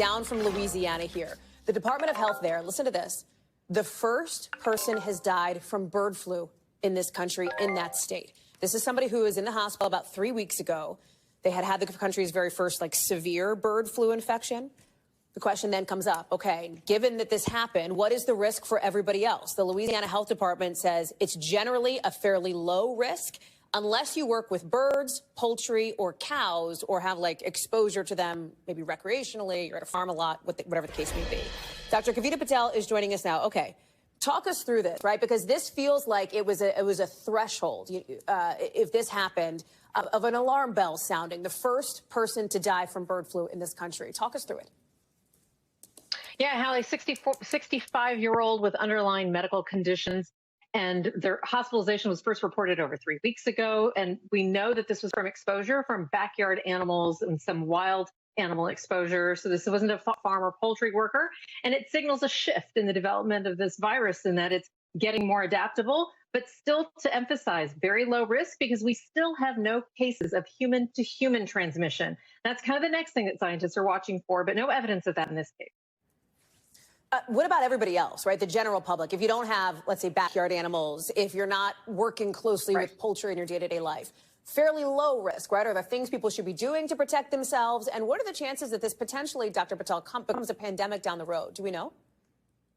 Down from Louisiana here. The Department of Health there, listen to this. The first person has died from bird flu in this country, in that state. This is somebody who was in the hospital about 3 weeks ago. They had the country's very first, severe bird flu infection. The question then comes up, okay, given that this happened, what is the risk for everybody else? The Louisiana Health Department says it's generally a fairly low risk unless you work with birds, poultry, or cows, or have exposure to them, maybe recreationally, you're at a farm a lot, whatever the case may be. Dr. Kavita Patel is joining us now. Okay, talk us through this, right? Because this feels like it was a threshold, if this happened, of an alarm bell sounding, the first person to die from bird flu in this country. Talk us through it. Yeah, Hallie, 65-year-old with underlying medical conditions, and their hospitalization was first reported over 3 weeks ago. And we know that this was from exposure from backyard animals and some wild animal exposure. So this wasn't a farm or poultry worker. And it signals a shift in the development of this virus in that it's getting more adaptable, but still, to emphasize, very low risk because we still have no cases of human to human transmission. That's kind of the next thing that scientists are watching for, but no evidence of that in this case. What about everybody else, right? The general public. If you don't have, let's say, backyard animals, if you're not working closely with poultry in your day-to-day life, fairly low risk, right? Are there things people should be doing to protect themselves? And what are the chances that this potentially, Dr. Patel, becomes a pandemic down the road? Do we know?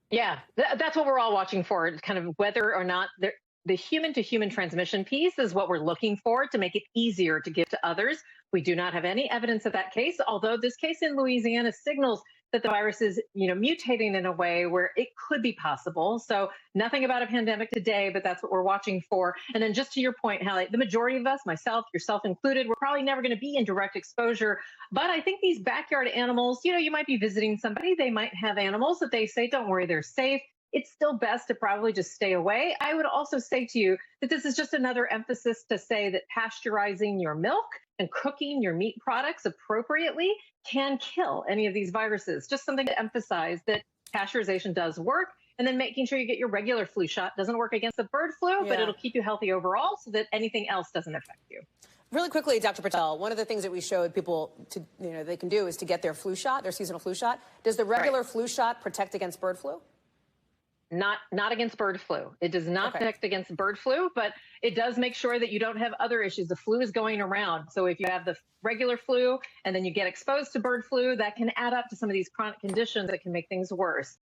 Yeah, that's what we're all watching for, kind of whether or not the human-to-human transmission piece is what we're looking for to make it easier to give to others. We do not have any evidence of that case, although this case in Louisiana signals that the virus is, mutating in a way where it could be possible. So nothing about a pandemic today, but that's what we're watching for. And then just to your point, Hallie, the majority of us, myself, yourself included, we're probably never going to be in direct exposure. But I think these backyard animals, you might be visiting somebody, they might have animals that they say, don't worry, they're safe. It's still best to probably just stay away. I would also say to you that this is just another emphasis to say that pasteurizing your milk and cooking your meat products appropriately can kill any of these viruses. Just something to emphasize that pasteurization does work. And then making sure you get your regular flu shot doesn't work against the bird flu, but it'll keep you healthy overall so that anything else doesn't affect you. Really quickly, Dr. Patel, one of the things that we showed people they can do is to get their flu shot, their seasonal flu shot. Does the regular flu shot protect against bird flu? Not against bird flu. It does not protect against bird flu, but it does make sure that you don't have other issues. The flu is going around. So if you have the regular flu and then you get exposed to bird flu, that can add up to some of these chronic conditions that can make things worse.